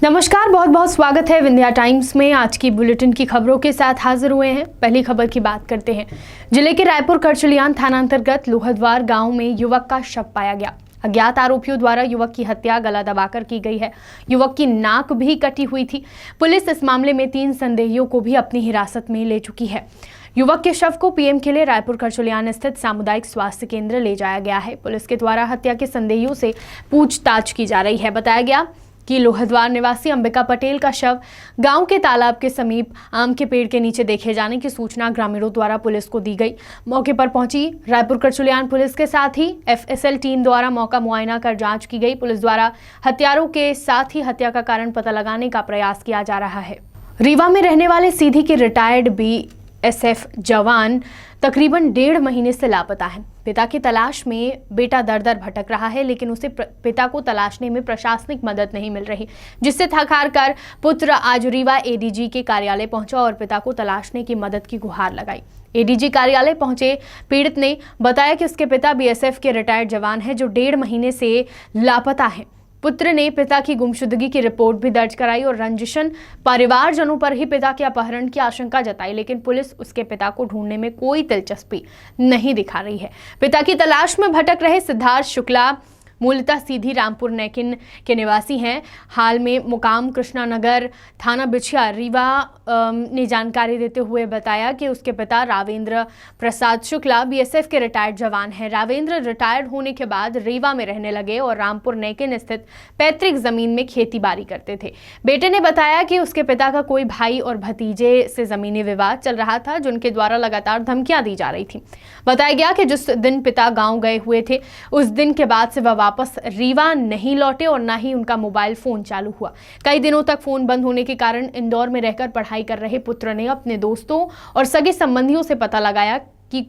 नमस्कार, बहुत बहुत स्वागत है विंध्या टाइम्स में। आज की बुलेटिन की खबरों के साथ हाजिर हुए हैं। पहली खबर की बात करते हैं। जिले के रायपुर करचलियान थाना अंतर्गत लोहद्वार गांव में युवक का शव पाया गया। अज्ञात आरोपियों द्वारा युवक की हत्या गला दबाकर की गई है। युवक की नाक भी कटी हुई थी। पुलिस इस मामले में 3 संदेहियों को भी अपनी हिरासत में ले चुकी है। युवक के शव को पीएम के लिए रायपुर करचलियान स्थित सामुदायिक स्वास्थ्य केंद्र ले जाया गया है। पुलिस के द्वारा हत्या के संदेहियों से पूछताछ की जा रही है। बताया गया कि लोहद्वार निवासी अंबिका पटेल का शव गांव के तालाब के समीप आम के पेड़ के नीचे देखे जाने की सूचना ग्रामीणों द्वारा पुलिस को दी गई। मौके पर पहुंची रायपुर करचलियान पुलिस के साथ ही एफएसएल टीम द्वारा मौका मुआयना कर जांच की गई। पुलिस द्वारा हत्यारों के साथ ही हत्या का कारण पता लगाने का प्रयास किया जा रहा है। रीवा में रहने वाले सीधी के रिटायर्ड बीएसएफ जवान तकरीबन 1.5 महीने से लापता है। पिता की तलाश में बेटा दर दर भटक रहा है, लेकिन उसे पिता को तलाशने में प्रशासनिक मदद नहीं मिल रही, जिससे थक हार कर पुत्र आज रीवा एडीजी के कार्यालय पहुंचा और पिता को तलाशने की मदद की गुहार लगाई। एडीजी कार्यालय पहुंचे पीड़ित ने बताया कि उसके पिता बीएसएफ के रिटायर्ड जवान हैं जो 1.5 महीने से लापता हैं। पुत्र ने पिता की गुमशुदगी की रिपोर्ट भी दर्ज कराई और रंजिशन परिवारजनों पर ही पिता के अपहरण की आशंका जताई, लेकिन पुलिस उसके पिता को ढूंढने में कोई दिलचस्पी नहीं दिखा रही है। पिता की तलाश में भटक रहे सिद्धार्थ शुक्ला मूलतः सीधी रामपुर नैकिन के निवासी हैं। हाल में मुकाम कृष्णानगर थाना बिछिया रीवा ने जानकारी देते हुए बताया कि उसके पिता रावेंद्र प्रसाद शुक्ला बीएसएफ के रिटायर्ड जवान हैं। रावेंद्र रिटायर्ड होने के बाद रीवा में रहने लगे और रामपुर नैकिन स्थित पैतृक जमीन में खेती बाड़ी करते थे। बेटे ने बताया कि उसके पिता का कोई भाई और भतीजे से जमीनी विवाद चल रहा था, जिनके द्वारा लगातार धमकियां दी जा रही थी। बताया गया कि जिस दिन पिता गाँव गए हुए थे उस दिन के बाद से वह वापस रीवा नहीं लौटे और न ही उनका मोबाइल फोन चालू हुआ। कई दिनों तक फोन बंद होने के कारण इंदौर में रहकर पढ़ाई कर रहे पुत्र ने अपने दोस्तों और सगे संबंधियों से पता लगाया कि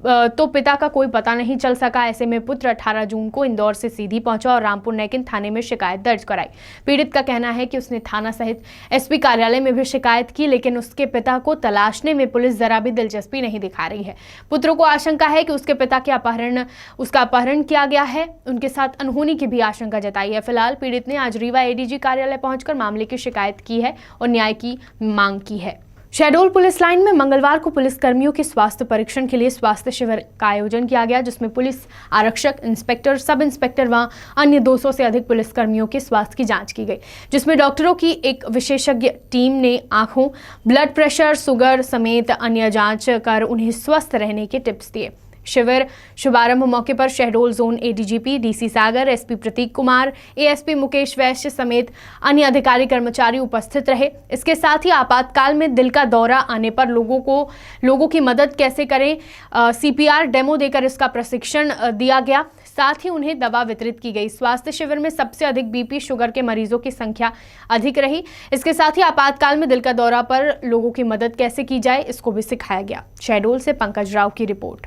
तो पिता का कोई पता नहीं चल सका। ऐसे में पुत्र 18 जून को इंदौर से सीधी पहुंचा और रामपुर नैकिन थाने में शिकायत दर्ज कराई। पीड़ित का कहना है कि उसने थाना सहित एसपी कार्यालय में भी शिकायत की, लेकिन उसके पिता को तलाशने में पुलिस जरा भी दिलचस्पी नहीं दिखा रही है। पुत्र को आशंका है कि उसके पिता के अपहरण किया गया है। उनके साथ अनहोनी की भी आशंका जताई है। फिलहाल पीड़ित ने आज रीवा एडीजी कार्यालय पहुंचकर मामले की शिकायत की है और न्याय की मांग की है। शहडोल पुलिस लाइन में मंगलवार को पुलिस कर्मियों के स्वास्थ्य परीक्षण के लिए स्वास्थ्य शिविर का आयोजन किया गया, जिसमें पुलिस आरक्षक, इंस्पेक्टर, सब इंस्पेक्टर व अन्य 200 से अधिक पुलिस कर्मियों के स्वास्थ्य की जांच की गई, जिसमें डॉक्टरों की एक विशेषज्ञ टीम ने आंखों, ब्लड प्रेशर, शुगर समेत अन्य जांच कर उन्हें स्वस्थ रहने के टिप्स दिए। शिविर शुभारंभ मौके पर शहडोल जोन एडीजीपी डीसी सागर, एसपी प्रतीक कुमार, एएसपी मुकेश वैश्य समेत अन्य अधिकारी कर्मचारी उपस्थित रहे। इसके साथ ही आपातकाल में दिल का दौरा आने पर लोगों की मदद कैसे करें, सीपीआर डेमो देकर इसका प्रशिक्षण दिया गया। साथ ही उन्हें दवा वितरित की गई। स्वास्थ्य शिविर में सबसे अधिक बीपी शुगर के मरीजों की संख्या अधिक रही। इसके साथ ही आपातकाल में दिल का दौरा पर लोगों की मदद कैसे की जाए, इसको भी सिखाया गया। शहडोल से पंकज राव की रिपोर्ट।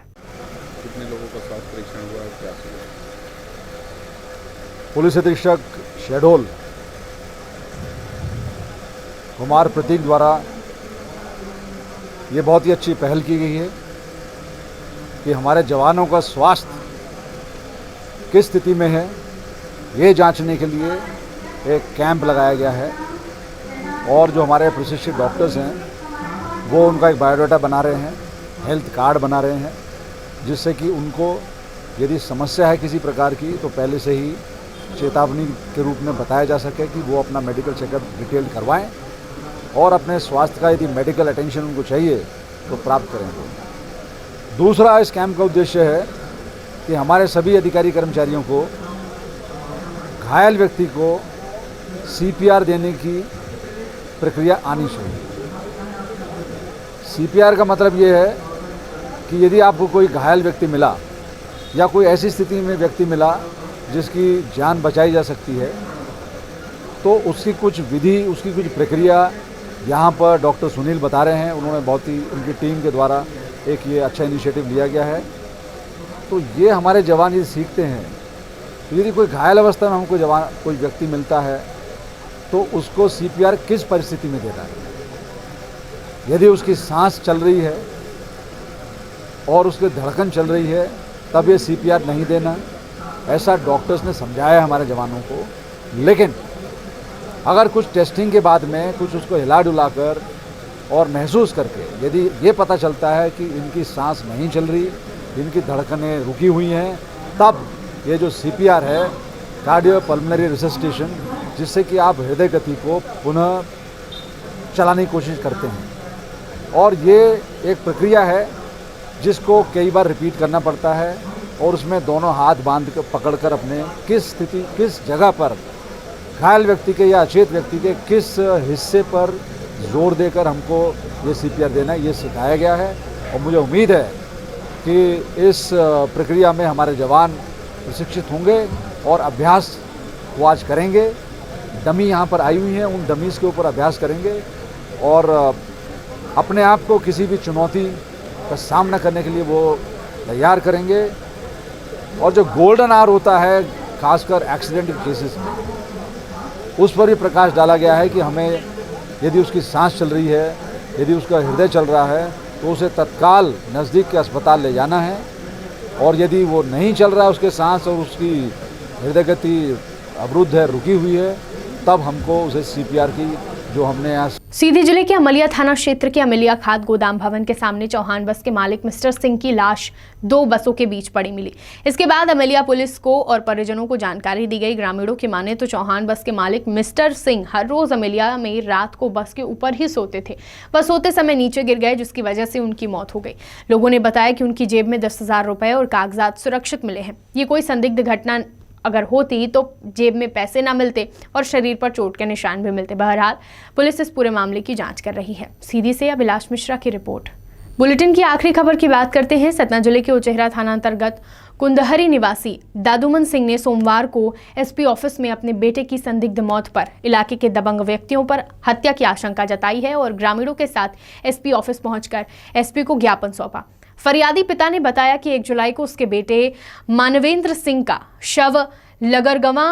कितने लोगों का स्वास्थ्य परीक्षण हुआ है, क्या हुआ? पुलिस अधीक्षक शहडोल कुमार प्रतीक द्वारा ये बहुत ही अच्छी पहल की गई है कि हमारे जवानों का स्वास्थ्य किस स्थिति में है ये जांचने के लिए एक कैंप लगाया गया है और जो हमारे प्रशिक्षित डॉक्टर्स हैं वो उनका एक बायोडाटा बना रहे हैं, हेल्थ कार्ड बना रहे हैं, जिससे कि उनको यदि समस्या है किसी प्रकार की तो पहले से ही चेतावनी के रूप में बताया जा सके कि वो अपना मेडिकल चेकअप डिटेल करवाएं और अपने स्वास्थ्य का यदि मेडिकल अटेंशन उनको चाहिए तो प्राप्त करें। दूसरा इस कैंप का उद्देश्य है कि हमारे सभी अधिकारी कर्मचारियों को घायल व्यक्ति को सीपीआर देने की प्रक्रिया आनी चाहिए। सीपीआर का मतलब ये है कि यदि आपको कोई घायल व्यक्ति मिला या कोई ऐसी स्थिति में व्यक्ति मिला जिसकी जान बचाई जा सकती है तो उसकी कुछ विधि, उसकी कुछ प्रक्रिया यहाँ पर डॉक्टर सुनील बता रहे हैं। उन्होंने बहुत ही उनकी टीम के द्वारा एक ये अच्छा इनिशिएटिव लिया गया है। तो ये हमारे जवान यदि सीखते हैं तो यदि कोई घायल अवस्था में हमको कोई व्यक्ति मिलता है तो उसको सीपीआर किस परिस्थिति में देना है, यदि उसकी सांस चल रही है और उसकी धड़कन चल रही है तब ये CPR नहीं देना, ऐसा डॉक्टर्स ने समझाया हमारे जवानों को। लेकिन अगर कुछ टेस्टिंग के बाद में कुछ उसको हिला डुला कर और महसूस करके यदि ये पता चलता है कि इनकी सांस नहीं चल रही, इनकी धड़कनें रुकी हुई हैं, तब ये जो CPR है, कार्डियो पल्मोनरी रिससिटेशन, जिससे कि आप हृदय गति को पुनः चलाने की कोशिश करते हैं। और ये एक प्रक्रिया है जिसको कई बार रिपीट करना पड़ता है और उसमें दोनों हाथ बांध कर पकड़कर अपने किस स्थिति, किस जगह पर घायल व्यक्ति के या अचेत व्यक्ति के किस हिस्से पर जोर देकर हमको ये CPR देना है, ये सिखाया गया है। और मुझे उम्मीद है कि इस प्रक्रिया में हमारे जवान प्रशिक्षित होंगे और अभ्यास वो आज करेंगे। डमी यहाँ पर आई हुई हैं, उन डमीज़ के ऊपर अभ्यास करेंगे और अपने आप को किसी भी चुनौती का सामना करने के लिए वो तैयार करेंगे। और जो गोल्डन आवर होता है, खासकर एक्सीडेंट केसेस में, उस पर भी प्रकाश डाला गया है कि हमें यदि उसकी सांस चल रही है, यदि उसका हृदय चल रहा है, तो उसे तत्काल नज़दीक के अस्पताल ले जाना है। और यदि वो नहीं चल रहा है, उसके सांस और उसकी हृदय गति अवरुद्ध है, रुकी हुई है, तब हमको उसे CPR की जो हमने यहाँ। सीधी जिले के अमलिया थाना क्षेत्र के अमलिया खाद गोदाम भवन के सामने चौहान बस के मालिक मिस्टर सिंह की लाश 2 बसों के बीच पड़ी मिली। इसके बाद अमलिया पुलिस को और परिजनों को जानकारी दी गई। ग्रामीणों की माने तो चौहान बस के मालिक मिस्टर सिंह हर रोज अमलिया में रात को बस के ऊपर ही सोते थे। बस सोते समय नीचे गिर गए, जिसकी वजह से उनकी मौत हो गई। लोगों ने बताया कि उनकी जेब में 10,000 रुपए और कागजात सुरक्षित मिले हैं। ये कोई संदिग्ध घटना अगर होती तो जेब में पैसे ना मिलते और शरीर पर चोट के निशान भी मिलते। बहरहाल पुलिस इस पूरे मामले की जांच कर रही है। सीधी से अभिलाष मिश्रा की रिपोर्ट। बुलेटिन की आखिरी खबर की बात करते हैं। सतना जिले के उचेहरा थाना अंतर्गत कुंदहरी निवासी दादुमन सिंह ने सोमवार को SP ऑफिस में अपने बेटे की संदिग्ध मौत पर इलाके के दबंग व्यक्तियों पर हत्या की आशंका जताई है और ग्रामीणों के साथ SP ऑफिस पहुंचकर SP को ज्ञापन सौंपा। फरियादी पिता ने बताया कि 1 जुलाई को उसके बेटे मानवेंद्र सिंह का शव लगरगवा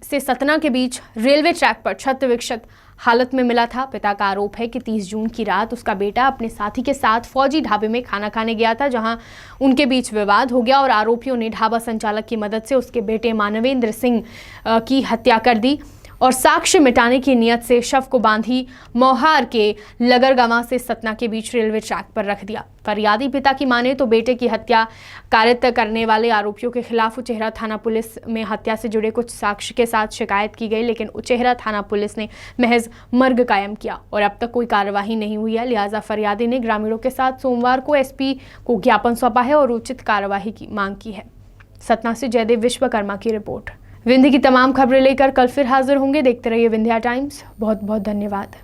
से सतना के बीच रेलवे ट्रैक पर क्षत विक्षत हालत में मिला था। पिता का आरोप है कि 30 जून की रात उसका बेटा अपने साथी के साथ फौजी ढाबे में खाना खाने गया था, जहां उनके बीच विवाद हो गया और आरोपियों ने ढाबा संचालक की मदद से उसके बेटे मानवेंद्र सिंह की हत्या कर दी और साक्ष्य मिटाने की नियत से शव को बांधी मोहार के लगरगवा से सतना के बीच रेलवे ट्रैक पर रख दिया। फरियादी पिता की माने तो बेटे की हत्या कारित करने वाले आरोपियों के खिलाफ उचेहरा थाना पुलिस में हत्या से जुड़े कुछ साक्ष्य के साथ शिकायत की गई, लेकिन उचेहरा थाना पुलिस ने महज मर्ग कायम किया और अब तक कोई कार्यवाही नहीं हुई है। लिहाजा फरियादी ने ग्रामीणों के साथ सोमवार को SP को ज्ञापन सौंपा है और उचित कार्यवाही की मांग की है। सतना से जयदेव विश्वकर्मा की रिपोर्ट। विंध्य की तमाम खबरें लेकर कल फिर हाजिर होंगे। देखते रहिए विंध्या टाइम्स। बहुत बहुत धन्यवाद।